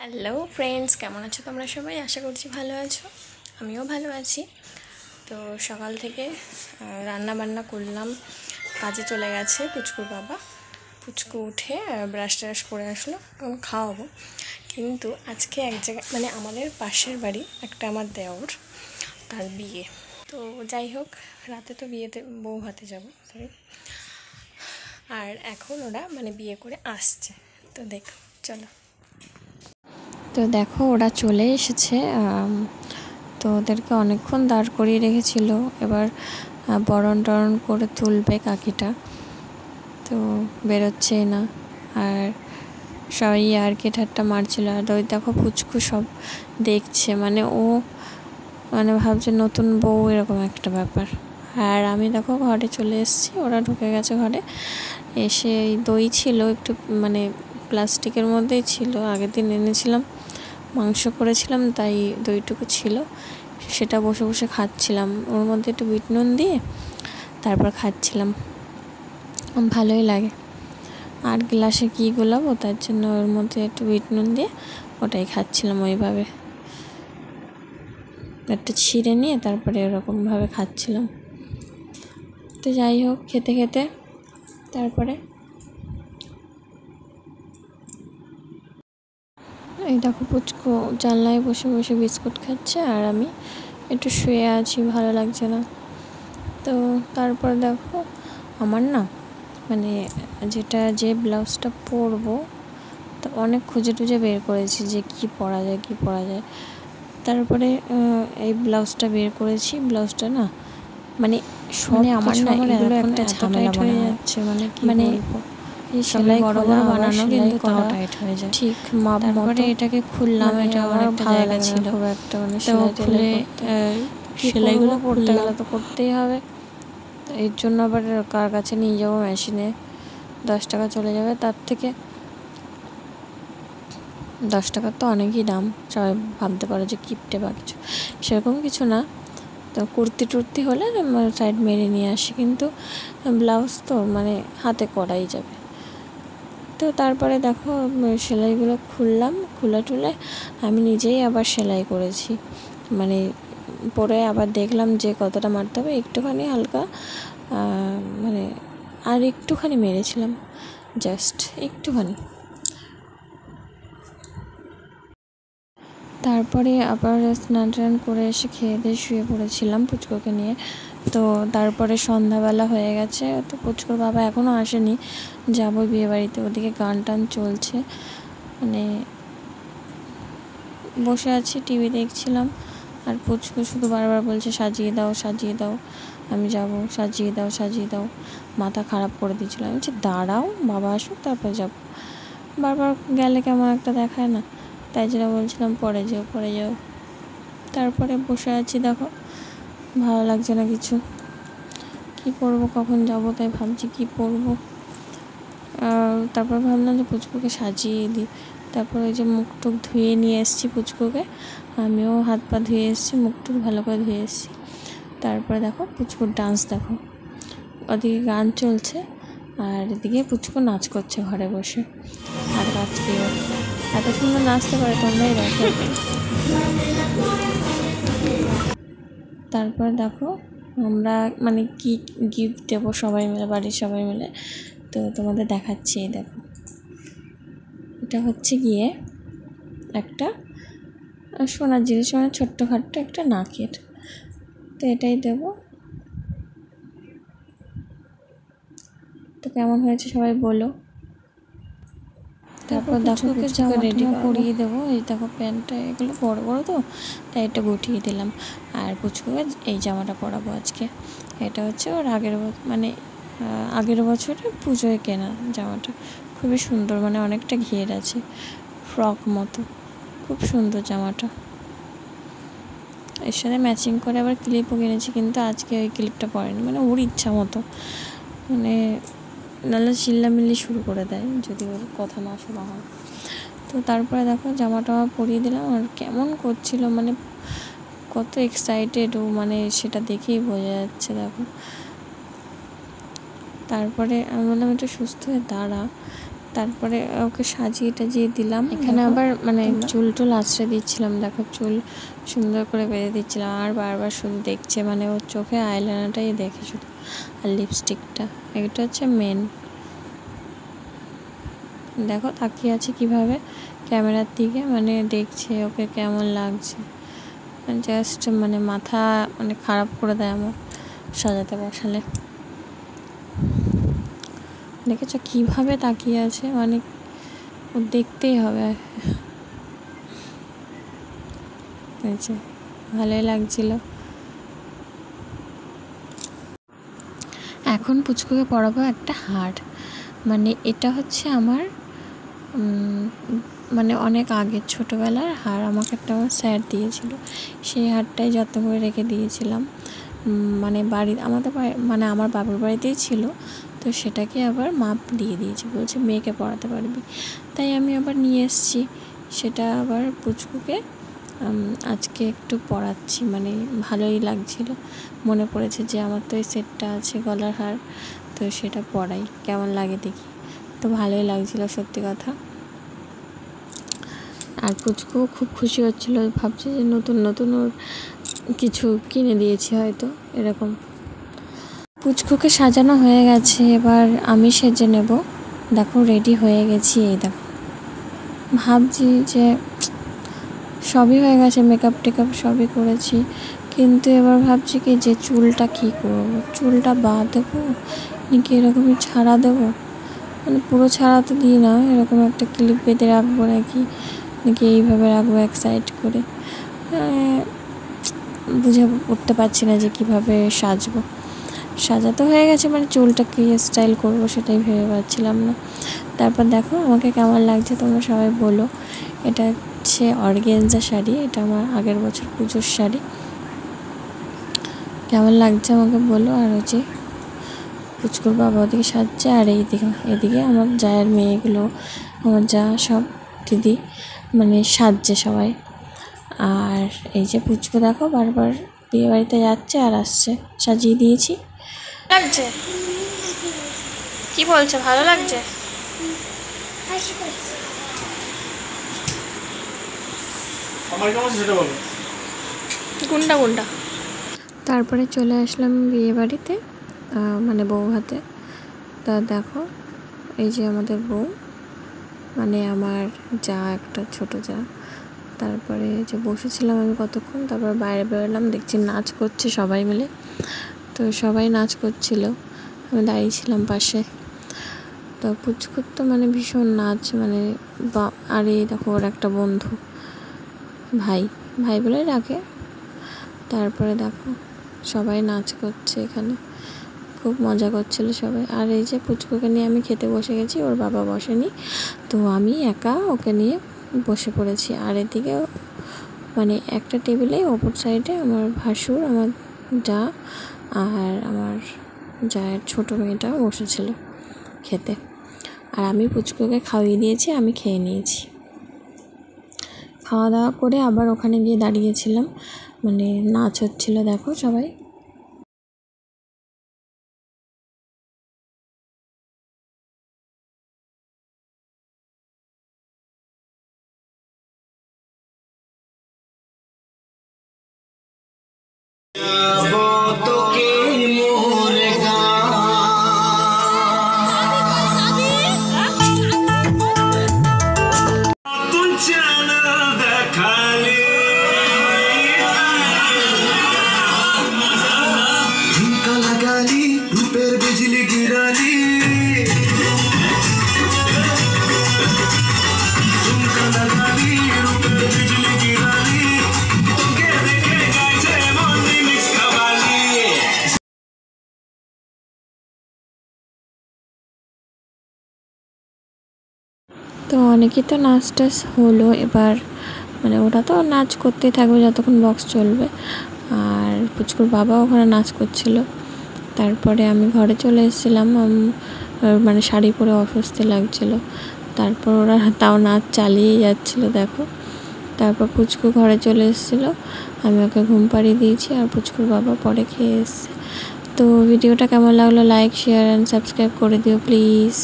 Hello friends, কেমন আছো তোমরা সবাই? আশা করছি ভালো আছো। আমিও ভালো আছি। তো সকাল থেকে রান্না বান্না করলাম, কাজে চলে গেছে পুচকুর বাবা। পুচকু উঠে ব্রাশ ট্রাশ করে আসলো, এখন খাওয়াবো। কিন্তু আজকে এক জায়গায় মানে আমাদের পাশের বাড়ি একটা আমার দেওর, তার বিয়ে। তো যাই হোক, রাতে তো বিয়েতে বউ হাতে যাবো, সরি। আর এখন ওরা মানে বিয়ে করে আসছে। তো দেখো, চলো। তো দেখো ওরা চলে এসেছে। তো ওদেরকে অনেকক্ষণ দাঁড় করিয়ে রেখেছিল, এবার বরণ টরণ করে তুলবে কাকিটা, তো বেরোচ্ছেই না। আর সবাই আর কি ঠাট্টা মারছিল। আর ওই দেখো পুচকু সব দেখছে, মানে ও মানে ভাবছে নতুন বউ, এরকম একটা ব্যাপার। আর আমি দেখো ঘরে চলে এসেছি, ওরা ঢুকে গেছে ঘরে। এসে এই দই ছিল একটু, মানে প্লাস্টিকের মধ্যেই ছিল, আগের দিন এনেছিলাম, মাংস করেছিলাম, তাই দইটুকু ছিল, সেটা বসে বসে খাচ্ছিলাম। ওর মধ্যে একটু বিট নুন দিয়ে তারপর খাচ্ছিলাম, ভালোই লাগে। আর গ্লাসে কী গোলাবো, তার জন্য ওর মধ্যে একটু বিট নুন দিয়ে ওটাই খাচ্ছিলাম ওইভাবে, একটা ছিঁড়ে নিয়ে তারপরে এরকমভাবে খাচ্ছিলাম। তো যাই হোক, খেতে খেতে তারপরে এই দেখো পুচকু জানলায় বসে বসে বিস্কুট খাচ্ছে, আর আমি একটু শুয়ে আছি, ভালো লাগছে না। তো তারপর দেখো আমার না মানে যে ব্লাউজটা পরবো, তো অনেক খুঁজে টুজে বের করেছি যে কি পরা যায়। তারপরে এই ব্লাউজটা বের করেছি। ব্লাউজটা না মানে আমার না এগুলো একটা ঝামেলা হয়ে যাচ্ছে, মানে এই সেলাই বড় বড় বানানো, কিন্তু তাও টাইট হয়ে যায় ঠিক মাপ মতো। তারপরে এটাকে খুললাম, এটা অনেকটা জায়গা ছিল, খুব একটা মানে খুলে সেলাইগুলো পড়তে গেলে তো করতেই হবে। তো এর জন্য আবার কার কাছে নিয়ে যাবো মেশিনে, 10 টাকা চলে যাবে, তার থেকে 10 টাকার তো অনেকই দাম। সবাই ভাবতে পারো যে কিপটে বা কিছু, সেরকম কিছু না। তো কুর্তি টুর্তি হলে সাইড মেরে নিয়ে আসি, কিন্তু ব্লাউজ তো মানে হাতে করাই যাবে। তো তারপরে দেখো সেলাইগুলো খুললাম, খুলে টুলে আমি নিজেই আবার সেলাই করেছি, মানে পরে আবার দেখলাম যে কতটা মারতে হবে, একটুখানি হালকা মানে আর একটুখানি মেরেছিলাম, জাস্ট একটুখানি। তারপরে আবার স্নান টান করে এসে খেয়ে দিয়ে শুয়ে পড়েছিলাম পুচকুকে নিয়ে। তো তারপরে সন্ধ্যাবেলা হয়ে গেছে, তো পুচকুর বাবা এখনও আসেনি, যাবো বিয়েবাড়িতে। ওদিকে গান টান চলছে, মানে বসে আছি টিভি দেখছিলাম। আর পুচকু শুধু বারবার বলছে সাজিয়ে দাও সাজিয়ে দাও, আমি যাব, সাজিয়ে দাও। মাথা খারাপ করে দিয়েছিল। আমি বলছি দাঁড়াও, বাবা আসুক তারপর যাব। বারবার গেলে কেমন একটা দেখায় না, তাই জন্য বলছিলাম পরে যাও। তারপরে বসে আছি, দেখো ভালো লাগছে না কিছু, কি করব, কখন যাব, তাই ভাবছি কি পরবো। তারপর ভাবলাম যে পুচকুকে সাজিয়ে দিই। তারপর ওই যে মুখ টুক ধুয়ে নিয়ে এসেছি পুচকুকে, আমিও হাত পা ধুয়ে এসেছি, মুখ টুক ভালো করে ধুয়ে এসেছি। তারপরে দেখো পুচকুর ডান্স, দেখো ওদিকে গান চলছে আর এদিকে পুচকু নাচ করছে ঘরে বসে। আর আজকে এত সুন্দর নাচতে পারে, তোমরাই দেখো। তারপর দেখো আমরা মানে কি গিফট দেবো সবাই মিলে, বাড়ির সবাই মিলে, তো তোমাদের দেখাচ্ছি। এই দেখো, এটা হচ্ছে গিয়ে একটা সোনার জিনিস, মানে ছোট্টখাট্ট একটা নাকের, তো এটাই দেবো। তো কেমন হয়েছে সবাই বলো। তারপর দেখো পুচকুকে রেডি করিয়ে দেবো। এই দেখো প্যান্টটা, এগুলো বড় বড় তো, তাই এটা গুটিয়ে দিলাম। আর পুচকুকে এই জামাটা পরাবো আজকে। এটা হচ্ছে ওর আগের বছরে পুজোয় কেনা জামাটা, খুবই সুন্দর, মানে অনেকটা ঘের আছে, ফ্রক মতো, খুব সুন্দর জামাটা। এর সাথে ম্যাচিং করে আবার ক্লিপও কিনেছি, কিন্তু আজকে ওই ক্লিপটা পরেনি, মানে ওর ইচ্ছা মতো, মানে নাহলে চিল্লামিল্লি শুরু করে দেয় যদি ওর কথা না শোনা হয়। তো তারপরে দেখো জামাটা পরিয়ে দিলাম, আর কেমন করছিল, মানে কত এক্সাইটেড ও, মানে সেটা দেখেই বোঝা যাচ্ছে। দেখো তারপরে আমি বললাম একটু সুস্থ হয়ে দাঁড়া, তারপরে ওকে সাজিয়ে টাজিয়ে দিলাম। এখানে আবার মানে চুল টুল আশ্রয় দিচ্ছিলাম, দেখো চুল সুন্দর করে বেঁধে দিচ্ছিলাম। আর বারবার শুধু দেখছে, মানে ওর চোখে আইলাইনারটাই দেখে শুধু, আর লিপস্টিকটা, এটা হচ্ছে মেন। দেখো তাকিয়ে আছে কিভাবে ক্যামেরার দিকে, মানে দেখছে ওকে কেমন লাগছে। জাস্ট মানে মাথা মানে খারাপ করে দেয় আমার সাজাতে বসালে। দেখেছো কিভাবে তাকিয়ে আছে, মানে ও দেখতেই হবে। ভালোই লাগছিল। এখন পুচকুকে পরাবো একটা হার, মানে এটা হচ্ছে আমার মানে অনেক আগের ছোটোবেলার হার। আমাকে একটা আমার স্যার দিয়েছিল, সেই হারটাই যত্ন করে রেখে দিয়েছিলাম। মানে আমাদের মানে আমার বাবার বাড়িতেই ছিল, তো সেটাকে আবার মাপ দিয়ে দিয়েছে, বলছে মেয়েকে পড়াতে পারবি। তাই আমি আবার নিয়ে এসেছি সেটা, আবার পুচকুকে আজকে একটু পরাচ্ছি। মানে ভালোই লাগছিল, মনে পড়েছে যে আমার তো এই সেটটা আছে গলার হার, তো সেটা পরাই, কেমন লাগে দেখি। তো ভালোই লাগছিল সত্যি কথা। আর পুচকু খুব খুশি হচ্ছিলো, ভাবছে যে নতুন নতুন ওর কিছু কিনে দিয়েছি হয়তো এরকম। পুচকুকে সাজানো হয়ে গেছে, এবার আমি সেজে নেব। দেখো রেডি হয়ে গেছি, এই দেখো ভাবছি যে সবই হয়ে গেছে, মেকআপ টেকআপ সবই করেছি, কিন্তু এবার ভাবছি কি যে চুলটা কী করবো, চুলটা বাঁধবো নাকি এরকমই ছাড়া দেবো, মানে পুরো ছাড়া তো দিই না, এরকম একটা ক্লিপ বেঁধে রাখবো নাকি এইভাবে রাখবো এক সাইড করে, বুঝে উঠতে পারছি না যে কীভাবে সাজবো। সাজাতে হয়ে গেছে, মানে চুলটা কী স্টাইল করবো সেটাই ভেবে পাচ্ছিলাম না। তারপর দেখো আমাকে কেমন লাগছে তোমরা সবাই বলো। এটা হচ্ছে অর্গানজা শাড়ি, এটা আমার আগের বছর পুজোর শাড়ি। কেমন লাগছে আমাকে বলো। আর হচ্ছে পুচকুর বাবা ওদিকে সাজছে, আর এদিকে আমার জায়ের মেয়েগুলো, আমার যা সব দিদি মানে সাজছে সবাই। আর এই যে পুচকু দেখো বারবার বিয়ে বাড়িতে যাচ্ছে আর আসছে, সাজিয়ে দিয়েছি। লাগছে কি বলছে, ভালো লাগছে? গুন্ডা গুন্ডা। তারপরে চলে আসলাম বিয়ে বাড়িতে, মানে বউ হাতে। তা দেখো এই যে আমাদের বউ, মানে আমার যা একটা ছোট যা। তারপরে যে বসেছিলাম আমি কতক্ষণ, তারপর বাইরে বেরোলাম, দেখছি নাচ করছে সবাই মিলে। তো সবাই নাচ করছিল, আমি দাঁড়িয়েছিলাম পাশে। তো পুচকুর তো মানে ভীষণ নাচ, মানে আর এই দেখো ওর একটা বন্ধু, ভাই বলে ডাকে। তারপরে দেখো সবাই নাচ করছে এখানে, খুব মজা করছিল সবাই। আর এই যে পুচকুকে নিয়ে আমি খেতে বসে গেছি, ওর বাবা বসেনি, তো আমি একা ওকে নিয়ে বসে পড়েছি। আর এদিকে মানে একটা টেবিলে অপর সাইডে আমার ভাসুর, আমার যা আর আমার জায়ের ছোটো মেয়েটা বসেছিল খেতে। আর আমি পুচকুকে খাইয়ে দিয়েছি, আমি খেয়ে নিয়েছি। খাওয়া দাওয়া করে আবার ওখানে গিয়ে দাঁড়িয়েছিলাম, মানে নাচ হচ্ছিলো দেখো সবাই। তো অনেকেই তো নাচ টাচ হলো, এবার মানে ওরা তো নাচ করতেই থাকবে যতক্ষণ বক্স চলবে। আর পুচকুর বাবা ওখানে নাচ করছিল। তারপরে আমি ঘরে চলে এসেছিলাম, মানে শাড়ি পরে অস্বস্তি লাগছিল। তারপর ওরা তাও নাচ চালিয়েই যাচ্ছিলো দেখো। তারপর পুচকু ঘরে চলে এসেছিলো, আমি ওকে ঘুম পাড়িয়ে দিয়েছি, আর পুচকুর বাবা পরে খেয়ে এসছে। তো ভিডিওটা কেমন লাগলো লাইক শেয়ার অ্যান্ড সাবস্ক্রাইব করে দিও প্লিজ।